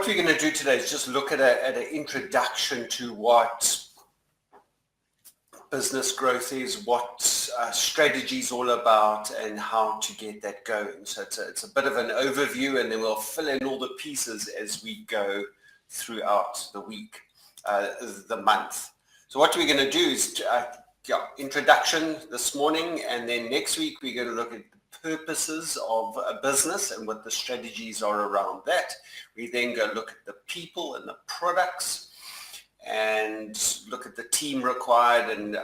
we're going to do today is just look at an introduction to what business growth is, what strategy is all about, and how to get that going. So it's a bit of an overview, and then we'll fill in all the pieces as we go throughout the week, the month. So what we're going to do is introduction this morning, and then next week we're going to look at purposes of a business and what the strategies are around that. We then go look at the people and the products and look at the team required and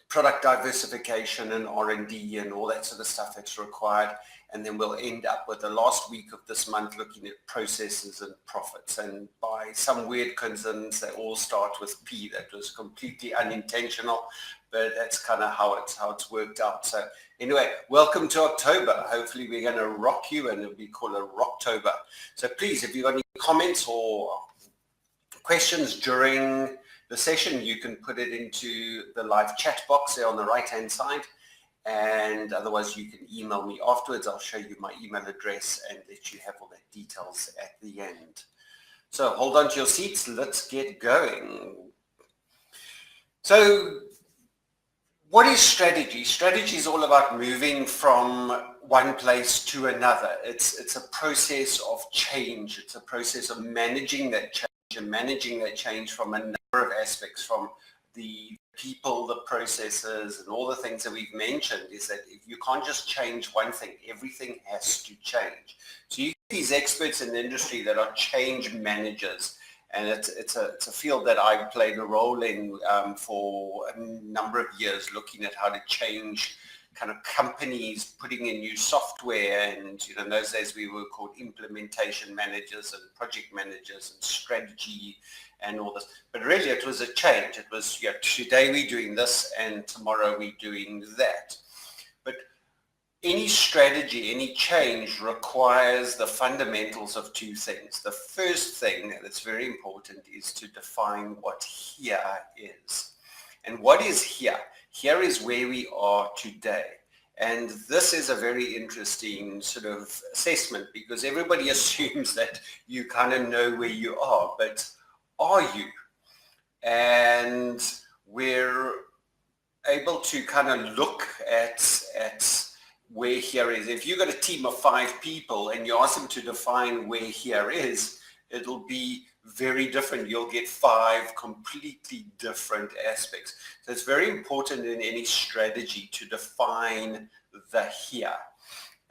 product diversification and R&D and all that sort of stuff that's required. And then we'll end up with the last week of this month looking at processes and profits. And by some weird coincidence, they all start with P. That was completely unintentional, but that's kind of how it's worked out. So anyway, welcome to October. Hopefully we're going to rock you, and we call it Rocktober. So please, if you've got any comments or questions during the session, you can put it into the live chat box there on the right hand side, and otherwise you can email me afterwards. I'll show you my email address and let you have all the details at the end. So hold on to your seats, let's get going. So what is strategy? Strategy is all about moving from one place to another. It's a process of change. It's a process of managing that change, and managing that change from a number of aspects, from the people, the processes, and all the things that we've mentioned. Is that if you can't just change one thing, everything has to change. So you get these experts in the industry that are change managers, and it's a field that I've played a role in for a number of years, looking at how to change kind of companies, putting in new software, and in those days we were called implementation managers and project managers and strategy and all this. But really it was a change. It was, today we're doing this and tomorrow we're doing that. But any strategy, any change requires the fundamentals of two things. The first thing that's very important is to define what here is. And what is here? Here is where we are today. And this is a very interesting sort of assessment, because everybody assumes that you kind of know where you are, but are you? And we're able to kind of look at where here is. If you've got a team of 5 people and you ask them to define where here is, it'll be very different. You'll get 5 completely different aspects. So it's very important in any strategy to define the here.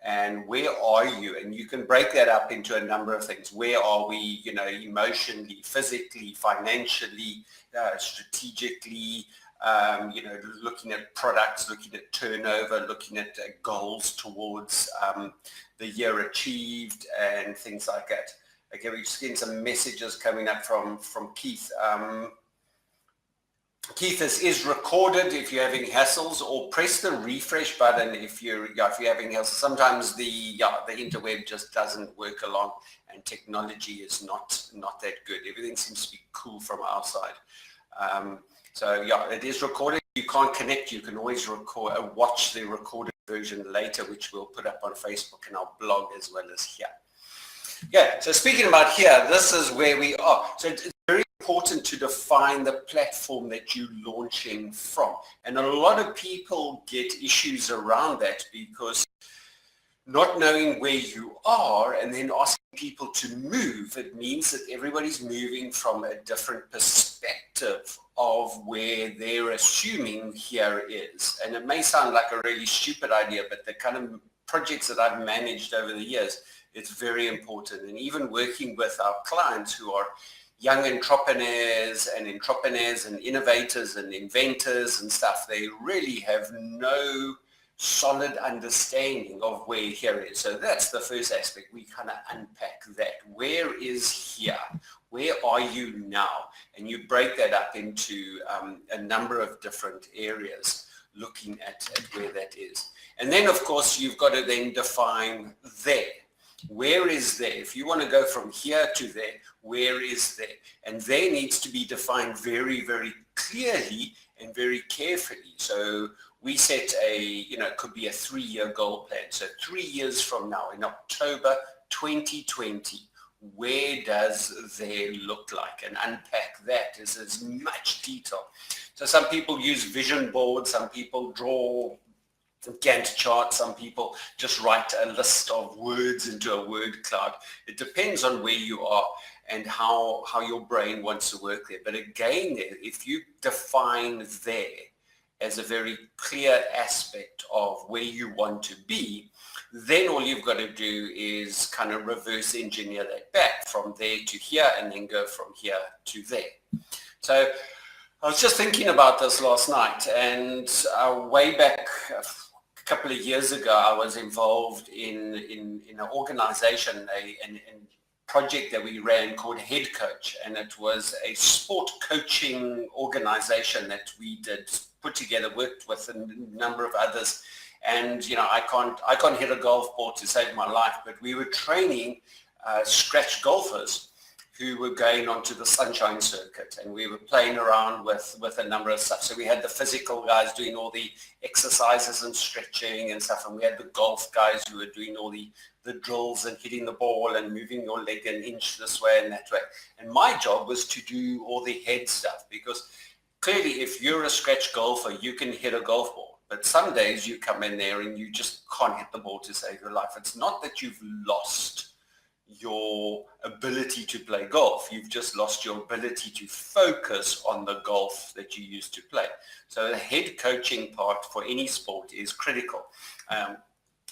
And where are you? And you can break that up into a number of things. Where are we, emotionally, physically, financially, strategically, looking at products, looking at turnover, looking at goals towards the year achieved and things like that. Okay, we're just getting some messages coming up from Keith. Keith, this is recorded if you're having hassles, or press the refresh button if you're having hassles. Sometimes the interweb just doesn't work along, and technology is not that good. Everything seems to be cool from our side. So it is recorded. If you can't connect, you can always watch the recorded version later, which we'll put up on Facebook and our blog as well as here. Yeah, so speaking about here, this is where we are. So it's very important to define the platform that you're launching from. And a lot of people get issues around that, because not knowing where you are and then asking people to move, it means that everybody's moving from a different perspective of where they're assuming here is. And it may sound like a really stupid idea, but the kind of projects that I've managed over the years, it's very important. And even working with our clients who are young entrepreneurs and innovators and inventors and stuff, they really have no solid understanding of where here is. So that's the first aspect. We kind of unpack that. Where is here? Where are you now? And you break that up into a number of different areas, looking at where that is. And then, of course, you've got to then define there. Where is there? If you want to go from here to there, where is there? And there needs to be defined very, very clearly and very carefully. So we set it could be a 3-year goal plan. So 3 years from now, in October 2020, where does there look like, and unpack that is as much detail. So some people use vision boards, some people draw Gantt charts, some people just write a list of words into a word cloud. It depends on where you are and how your brain wants to work there. But again, if you define there as a very clear aspect of where you want to be, then all you've got to do is kind of reverse engineer that back from there to here and then go from here to there. So I was just thinking about this last night, and way back a couple of years ago, I was involved in an organization, a project that we ran called Head Coach, and it was a sport coaching organization that we did put together, worked with a number of others. And I can't hit a golf ball to save my life, but we were training scratch golfers who were going onto the sunshine circuit, and we were playing around with a number of stuff. So we had the physical guys doing all the exercises and stretching and stuff, and we had the golf guys who were doing all the drills and hitting the ball and moving your leg an inch this way and that way. And my job was to do all the head stuff, because clearly if you're a scratch golfer, you can hit a golf ball. But some days you come in there and you just can't hit the ball to save your life. It's not that you've lost your ability to play golf. You've just lost your ability to focus on the golf that you used to play. So the head coaching part for any sport is critical.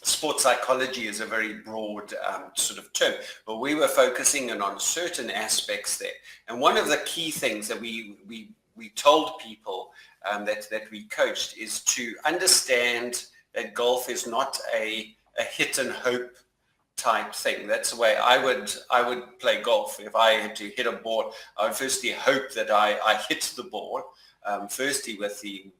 Sports psychology is a very broad sort of term, but we were focusing on certain aspects there. And one of the key things that we told people that we coached is to understand that golf is not a hit and hope type thing. That's the way I would play golf. If I had to hit a ball, I would firstly hope that I hit the ball, firstly with the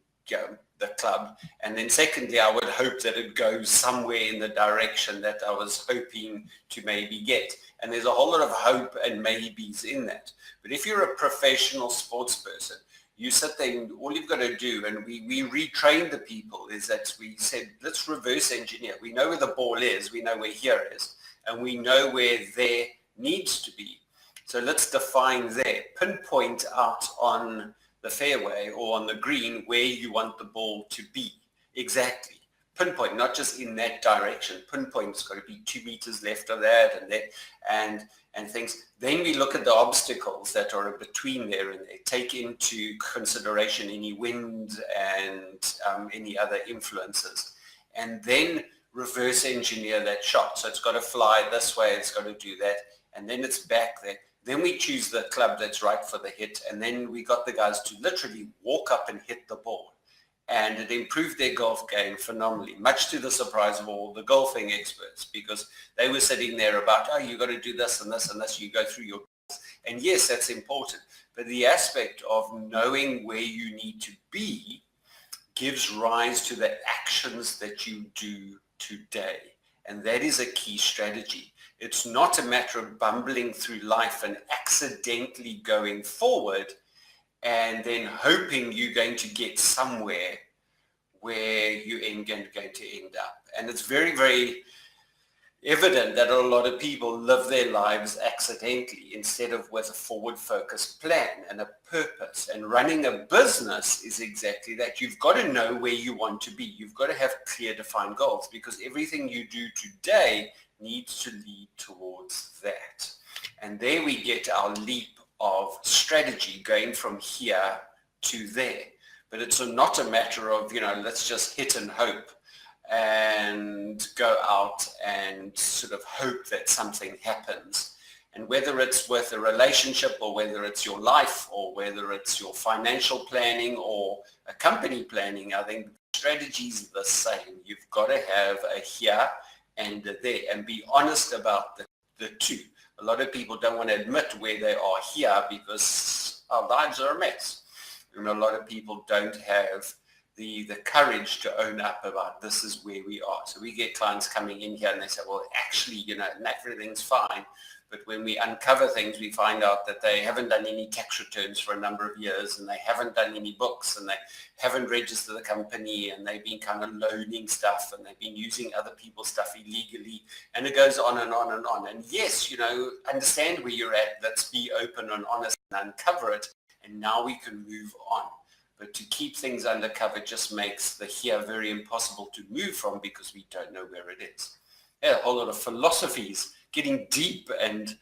club, and then secondly I would hope that it goes somewhere in the direction that I was hoping to maybe get. And there's a whole lot of hope and maybes in that. But if you're a professional sports person, you sit there and all you've got to do, and we retrained the people, is that we said, let's reverse engineer. We know where the ball is, we know where here is, and we know where there needs to be. So let's define there, pinpoint out on the fairway or on the green where you want the ball to be. Exactly. Pinpoint, not just in that direction. Pinpoint's got to be 2 meters left of that and there, and things. Then we look at the obstacles that are between there, and they take into consideration any wind and any other influences, and then reverse engineer that shot. So it's got to fly this way, it's got to do that, and then it's back there. Then we choose the club that's right for the hit, and then we got the guys to literally walk up and hit the ball. And it improved their golf game phenomenally, much to the surprise of all the golfing experts, because they were sitting there about, oh, you got to do this and this and this, you go through your goals. And yes, that's important. But the aspect of knowing where you need to be gives rise to the actions that you do today. And that is a key strategy. It's not a matter of bumbling through life and accidentally going forward and then hoping you're going to get somewhere where you ain't going to end up. And it's very, very evident that a lot of people live their lives accidentally instead of with a forward-focused plan and a purpose. And running a business is exactly that. You've got to know where you want to be. You've got to have clear, defined goals, because everything you do today needs to lead towards that. And there we get our leap of strategy going from here to there. But it's not a matter of, let's just hit and hope and go out and sort of hope that something happens. And whether it's with a relationship or whether it's your life or whether it's your financial planning or a company planning, I think strategy is the same. You've got to have a here and a there and be honest about the two. A lot of people don't want to admit where they are here because our lives are a mess. And a lot of people don't have the courage to own up about this is where we are. So we get clients coming in here and they say, well, actually, everything's fine. But when we uncover things, we find out that they haven't done any tax returns for a number of years, and they haven't done any books, and they haven't registered the company, and they've been kind of loaning stuff, and they've been using other people's stuff illegally, and it goes on and on and on. And yes, you know, understand where you're at. Let's be open and honest and uncover it, and now we can move on. But to keep things undercover just makes the here very impossible to move from, because we don't know where it is. Yeah, a whole lot of philosophies, getting deep and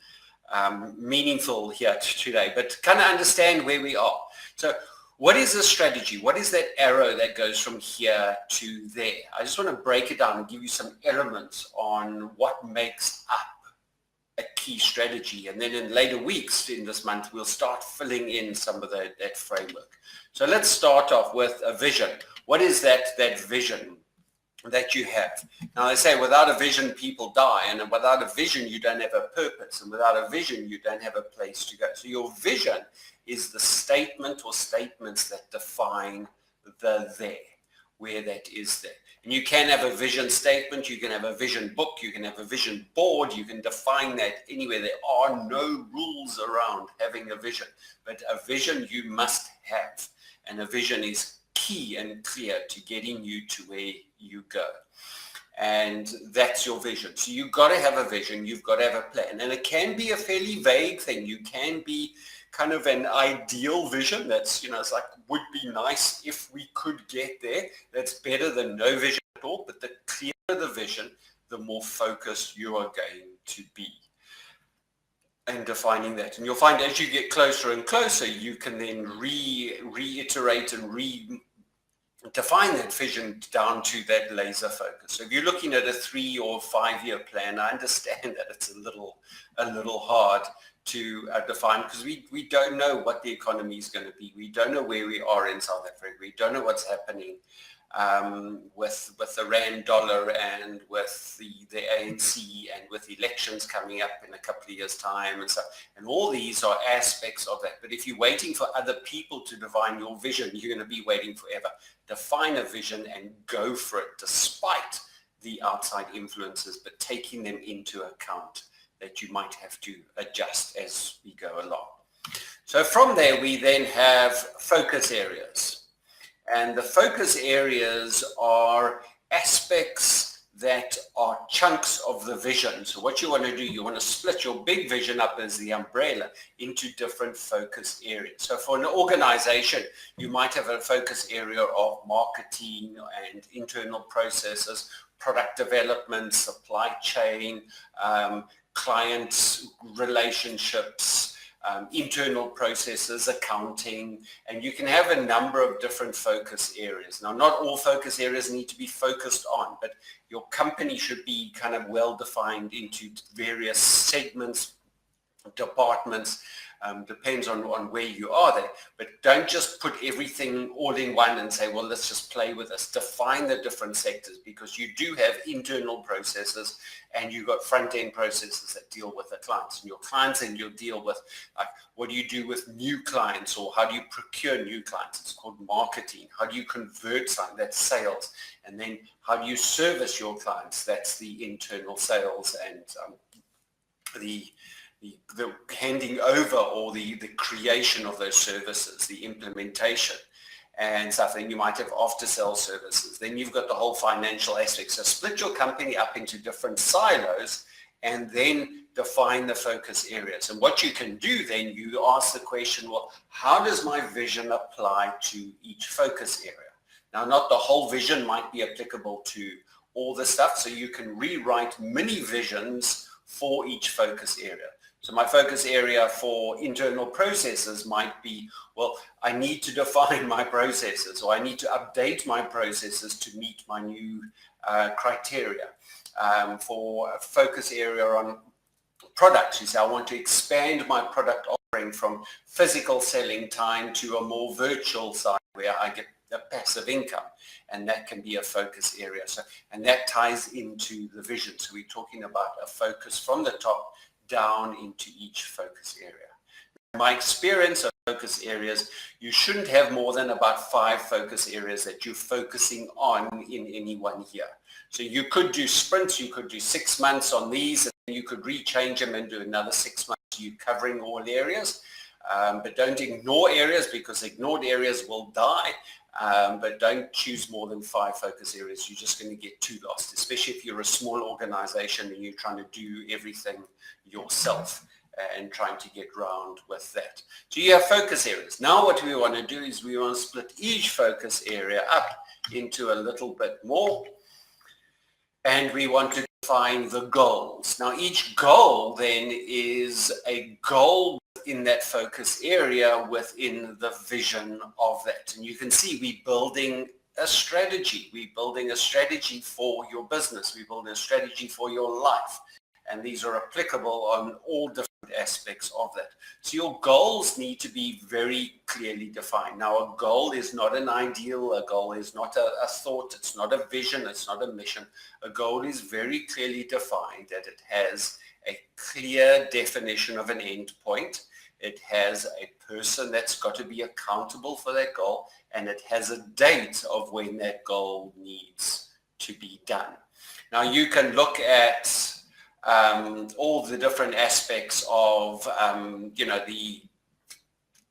meaningful here today, but kind of understand where we are. So what is the strategy? What is that arrow that goes from here to there? I just want to break it down and give you some elements on what makes up a key strategy. And then in later weeks in this month, we'll start filling in some of that framework. So let's start off with a vision. What is that vision that you have? Now, they say without a vision, people die. And without a vision, you don't have a purpose. And without a vision, you don't have a place to go. So your vision is the statement or statements that define the there, where that is there. And you can have a vision statement, you can have a vision book, you can have a vision board, you can define that anywhere. There are no rules around having a vision, but a vision you must have. And a vision is key and clear to getting you to where you go. And that's your vision. So you've got to have a vision, you've got to have a plan. And it can be a fairly vague thing. You can be kind of an ideal vision that's, you know, it's like, would be nice if we could get there. That's better than no vision at all. But the clearer the vision, the more focused you are going to be. And defining that. And you'll find as you get closer and closer, you can then reiterate and define that vision down to that laser focus. So if you're looking at a 3 or 5 year plan, I understand that it's a little hard to define, because we don't know what the economy is going to be. We don't know where we are in South Africa. We don't know what's happening with the rand dollar and with the ANC and with elections coming up in a couple of years' time and stuff. And all these are aspects of that. But if you're waiting for other people to define your vision, you're going to be waiting forever. Define a vision and go for it despite the outside influences, but taking them into account that you might have to adjust as we go along. So from there, we then have focus areas. And the focus areas are aspects that are chunks of the vision. So what you want to do, you want to split your big vision up as the umbrella into different focus areas. So for an organization, you might have a focus area of marketing and internal processes, product development, supply chain, client relationships, internal processes, accounting, and you can have a number of different focus areas. Now, not all focus areas need to be focused on, but your company should be kind of well defined into various segments, departments, depends on where you are there. But don't just put everything all in one and say, well, let's just play with this. Define the different sectors, because you do have internal processes and you've got front-end processes that deal with the clients. And your clients, and you'll deal with, like, what do you do with new clients, or how do you procure new clients? It's called marketing. How do you convert some? That's sales. And then how do you service your clients? That's the internal sales and the handing over, or the creation of those services, the implementation and stuff. Then you might have after sale services. Then you've got the whole financial aspect. So split your company up into different silos and then define the focus areas. And what you can do then, you ask the question, well, how does my vision apply to each focus area? Now, not the whole vision might be applicable to all the stuff. So you can rewrite mini visions for each focus area. So my focus area for internal processes might be, well, I need to define my processes, or I need to update my processes to meet my new criteria. For a focus area on products, you say, I want to expand my product offering from physical selling time to a more virtual side where I get a passive income, and that can be a focus area. So, and that ties into the vision. So we're talking about a focus from the top down into each focus area. My experience of focus areas, you shouldn't have more than about 5 focus areas that you're focusing on in any one year. So you could do sprints, you could do 6 months on these, and you could rechange them and do another 6 months. You covering all areas, but don't ignore areas, because ignored areas will die. But don't choose more than 5 focus areas. You're just going to get too lost, especially if you're a small organization and you're trying to do everything yourself and trying to get round with that. So you have focus areas. Now what we want to do is we want to split each focus area up into a little bit more, and we want to define the goals. Now each goal then is a goal in that focus area within the vision of that. And you can see we're building a strategy. We're building a strategy for your business. We're building a strategy for your life. And these are applicable on all different aspects of that. So your goals need to be very clearly defined. Now, a goal is not an ideal. A goal is not a thought. It's not a vision. It's not a mission. A goal is very clearly defined, that it has a clear definition of an end point. It has a person that's got to be accountable for that goal, and it has a date of when that goal needs to be done. Now, you can look at all the different aspects of,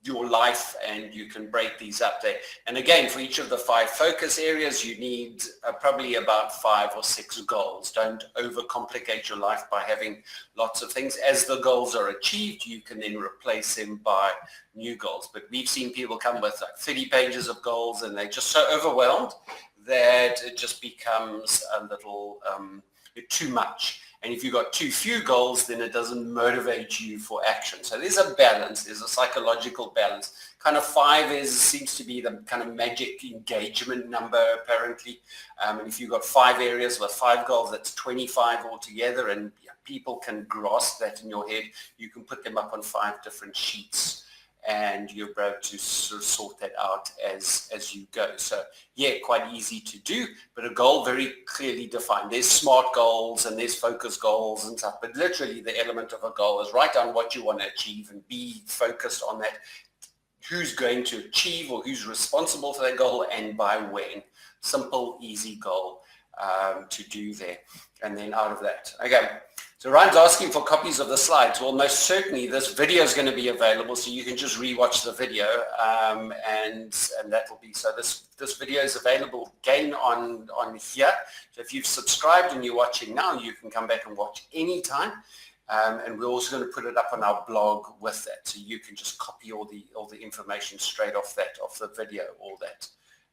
your life, and you can break these up there. And again, for each of the 5 focus areas, you need probably about 5 or 6 goals. Don't overcomplicate your life by having lots of things. As the goals are achieved, you can then replace them by new goals. But we've seen people come with like 30 pages of goals, and they're just so overwhelmed that it just becomes a little too much. And if you've got too few goals, then it doesn't motivate you for action. So there's a balance. There's a psychological balance. Kind of 5 seems to be the kind of magic engagement number, apparently. And if you've got 5 areas with 5 goals, that's 25 altogether. And people can grasp that in your head. You can put them up on 5 different sheets, and you're able to sort of sort that out as you go. So yeah, quite easy to do, but a goal very clearly defined. There's SMART goals and there's focus goals and stuff, but literally the element of a goal is write down what you want to achieve and be focused on that. Who's going to achieve or who's responsible for that goal and by when. Simple, easy goal to do there. And then out of that. Okay. So Ryan's asking for copies of the slides. Well, most certainly this video is going to be available, so you can just rewatch the video, and that will be, so this video is available again on here. So if you've subscribed and you're watching now, you can come back and watch anytime. And we're also going to put it up on our blog with that, so you can just copy all the information straight off the video, all that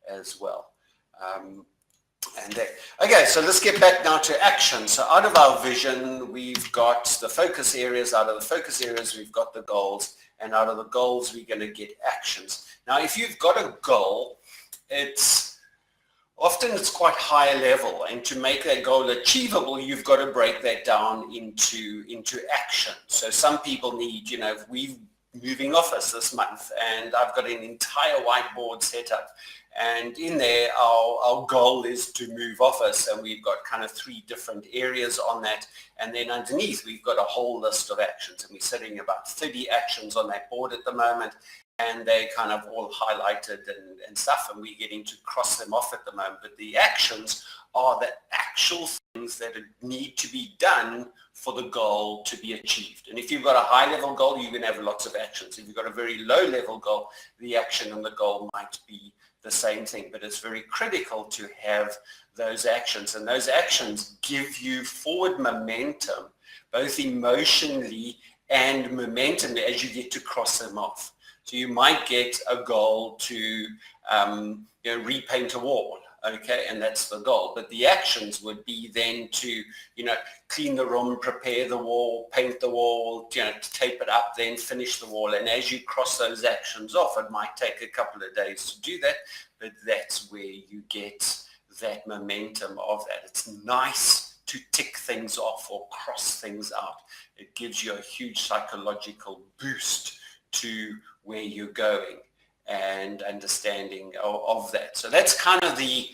as well. And there. Okay, so let's get back now to action. So out of our vision, we've got the focus areas. Out of the focus areas, we've got the goals. And out of the goals, we're going to get actions. Now, if you've got a goal, it's quite high level. And to make that goal achievable, you've got to break that down into action. So some people need, we're moving office this month, and I've got an entire whiteboard set up. And in there, our goal is to move office, and we've got kind of 3 different areas on that. And then underneath, we've got a whole list of actions, and we're setting about 30 actions on that board at the moment, and they're kind of all highlighted and stuff, and we're getting to cross them off at the moment. But the actions are the actual things that need to be done for the goal to be achieved. And if you've got a high-level goal, you can have lots of actions. If you've got a very low-level goal, the action and the goal might be the same thing, but it's very critical to have those actions, and those actions give you forward momentum, both emotionally and momentum, as you get to cross them off. So you might get a goal to repaint a wall, okay, and that's the goal, but the actions would be then to clean the room, prepare the wall, paint the wall, tape it up, then finish the wall. And as you cross those actions off, it might take a couple of days to do that, but that's where you get that momentum of that. It's nice to tick things off or cross things out. It gives you a huge psychological boost to where you're going and understanding of that. So that's kind of the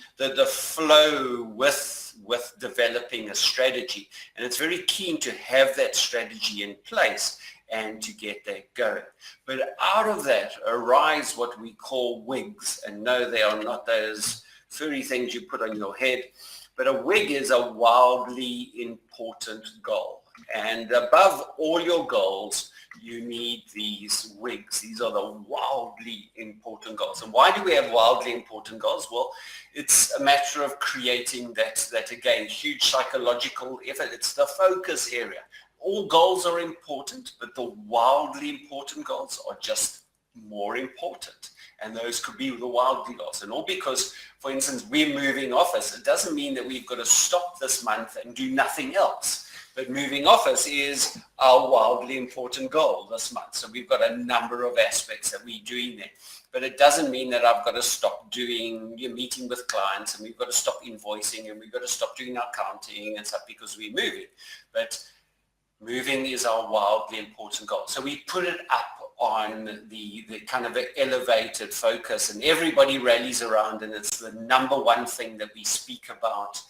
flow with developing a strategy. And it's very keen to have that strategy in place and to get that going. But out of that arise what we call WIGS. And no, they are not those furry things you put on your head, but a WIG is a wildly important goal. And above all your goals, you need these WIGS. These are the wildly important goals. And why do we have wildly important goals? Well, it's a matter of creating that again, huge psychological effort. It's the focus area. All goals are important, but the wildly important goals are just more important. And those could be the wildly goals. And all because, for instance, we're moving office. It doesn't mean that we've got to stop this month and do nothing else. But moving office is our wildly important goal this month. So we've got a number of aspects that we're doing there. But it doesn't mean that I've got to stop doing your meeting with clients, and we've got to stop invoicing, and we've got to stop doing our accounting and stuff because we're moving. But moving is our wildly important goal. So we put it up on the kind of elevated focus, and everybody rallies around, and it's the number one thing that we speak about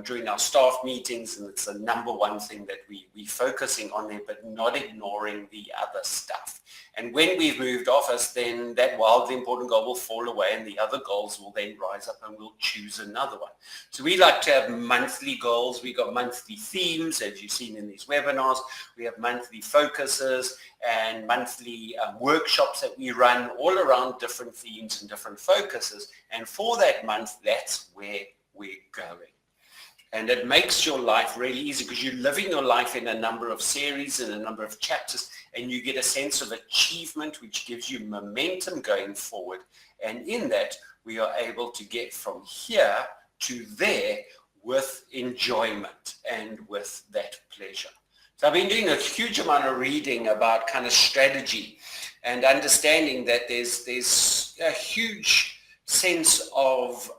during our staff meetings, and it's the number one thing that we're focusing on there, but not ignoring the other stuff. And when we've moved office, then that wildly important goal will fall away, and the other goals will then rise up, and we'll choose another one. So we like to have monthly goals. We got monthly themes, as you've seen in these webinars. We have monthly focuses and monthly workshops that we run all around different themes and different focuses. And for that month, that's where we're going. And it makes your life really easy because you're living your life in a number of series and a number of chapters, and you get a sense of achievement, which gives you momentum going forward. And in that, we are able to get from here to there with enjoyment and with that pleasure. So I've been doing a huge amount of reading about kind of strategy and understanding that there's a huge sense of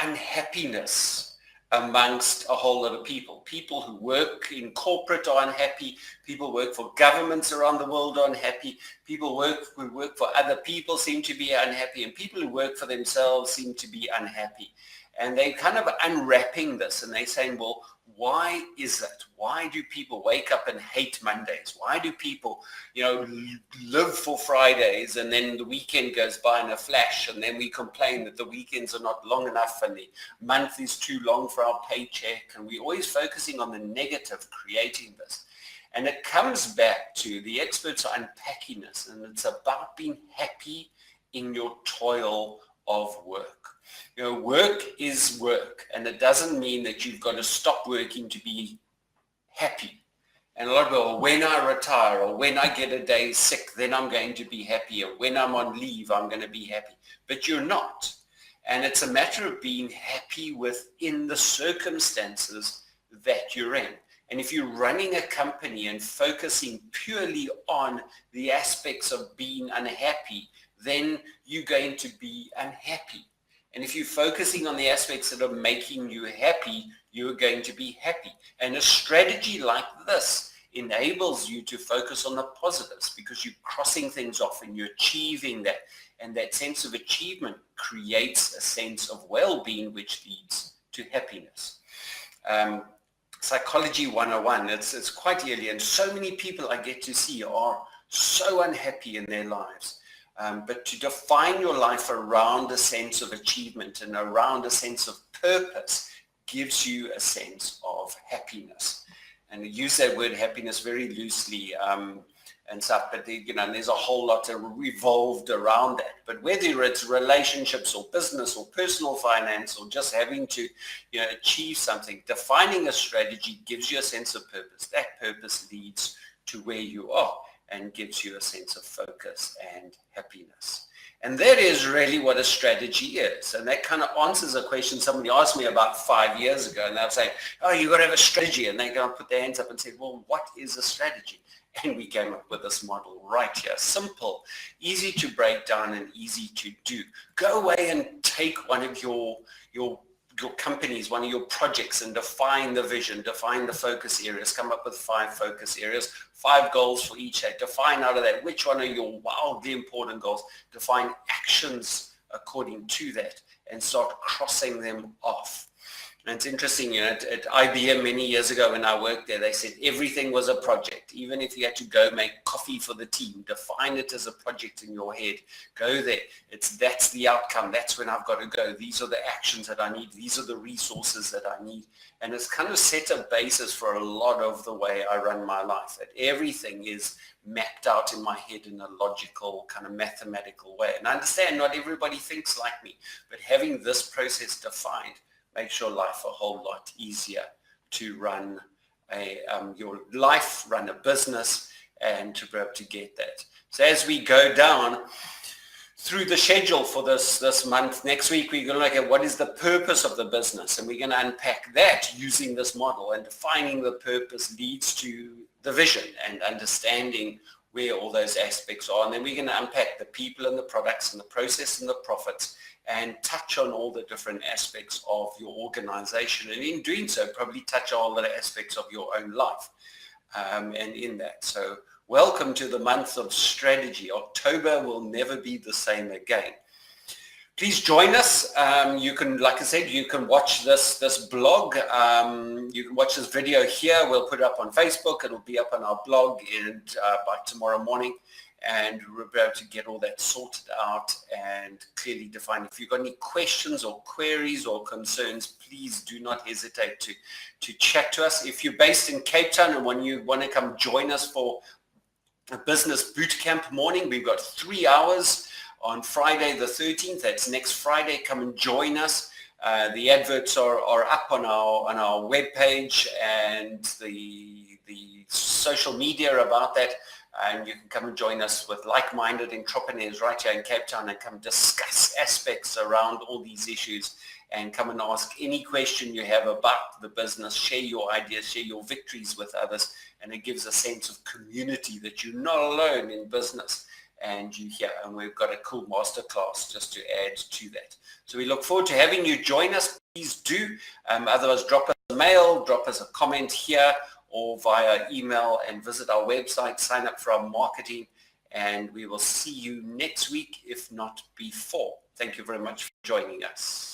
unhappiness amongst a whole lot of people. People who work in corporate are unhappy. People who work for governments around the world are unhappy. People who work for other people seem to be unhappy. And people who work for themselves seem to be unhappy. And they're kind of unwrapping this, and they're saying, well, why is that? Why do people wake up and hate Mondays? Why do people, live for Fridays, and then the weekend goes by in a flash, and then we complain that the weekends are not long enough and the month is too long for our paycheck, and we're always focusing on the negative, creating this. And it comes back to the experts are unpacking this, and it's about being happy in your toil of work. Work is work, and it doesn't mean that you've got to stop working to be happy. And a lot of people, when I retire or when I get a day sick, then I'm going to be happy, or when I'm on leave, I'm going to be happy. But you're not. And it's a matter of being happy within the circumstances that you're in. And if you're running a company and focusing purely on the aspects of being unhappy, then you're going to be unhappy. And if you're focusing on the aspects that are making you happy, you're going to be happy. And a strategy like this enables you to focus on the positives because you're crossing things off and you're achieving that. And that sense of achievement creates a sense of well-being, which leads to happiness. Psychology 101, it's quite early, and so many people I get to see are so unhappy in their lives. But to define your life around a sense of achievement and around a sense of purpose gives you a sense of happiness. And I use that word happiness very loosely and stuff, but there's a whole lot revolved around that. But whether it's relationships or business or personal finance or just having to achieve something, defining a strategy gives you a sense of purpose. That purpose leads to where you are and gives you a sense of focus and happiness. And that is really what a strategy is. And that kind of answers a question somebody asked me about 5 years ago. And they were saying, oh, you've got to have a strategy. And they're going to put their hands up and say, well, what is a strategy? And we came up with this model right here. Simple, easy to break down and easy to do. Go away and take one of your companies, one of your projects, and define the vision, define the focus areas, come up with 5 focus areas, 5 goals for each day. Define out of that which one are your wildly important goals, define actions according to that, and start crossing them off. And it's interesting, you know, at IBM many years ago when I worked there, they said everything was a project. Even if you had to go make coffee for the team, define it as a project in your head. Go there. That's the outcome. That's when I've got to go. These are the actions that I need. These are the resources that I need. And it's kind of set a basis for a lot of the way I run my life. That everything is mapped out in my head in a logical, kind of mathematical way. And I understand not everybody thinks like me, but having this process defined makes your life a whole lot easier to run your life, run a business, and to be able to get that. So as we go down through the schedule for this month, next week we're going to look at what is the purpose of the business, and we're going to unpack that using this model, and defining the purpose leads to the vision and understanding where all those aspects are. And then we're going to unpack the people and the products and the process and the profits, and touch on all the different aspects of your organization. And in doing so, probably touch on all the aspects of your own life. And in that, so welcome to the month of strategy. October will never be the same again. Please join us. You can, like I said, you can watch this blog. You can watch this video here. We'll put it up on Facebook. It'll be up on our blog by tomorrow morning. And we'll be able to get all that sorted out and clearly define. If you've got any questions or queries or concerns, please do not hesitate to chat to us. If you're based in Cape Town and when you want to come join us for a business boot camp morning, we've got 3 hours on Friday the 13th. That's next Friday. Come and join us. The adverts are up on our webpage and the social media about that. And you can come and join us with like-minded entrepreneurs right here in Cape Town and come discuss aspects around all these issues, and come and ask any question you have about the business. Share your ideas, share your victories with others, and it gives a sense of community that you're not alone in business and you're here. And we've got a cool masterclass just to add to that. So we look forward to having you join us. Please do. Otherwise, drop us a mail, drop us a comment here, or via email, and visit our website, sign up for our marketing, and we will see you next week, if not before. Thank you very much for joining us.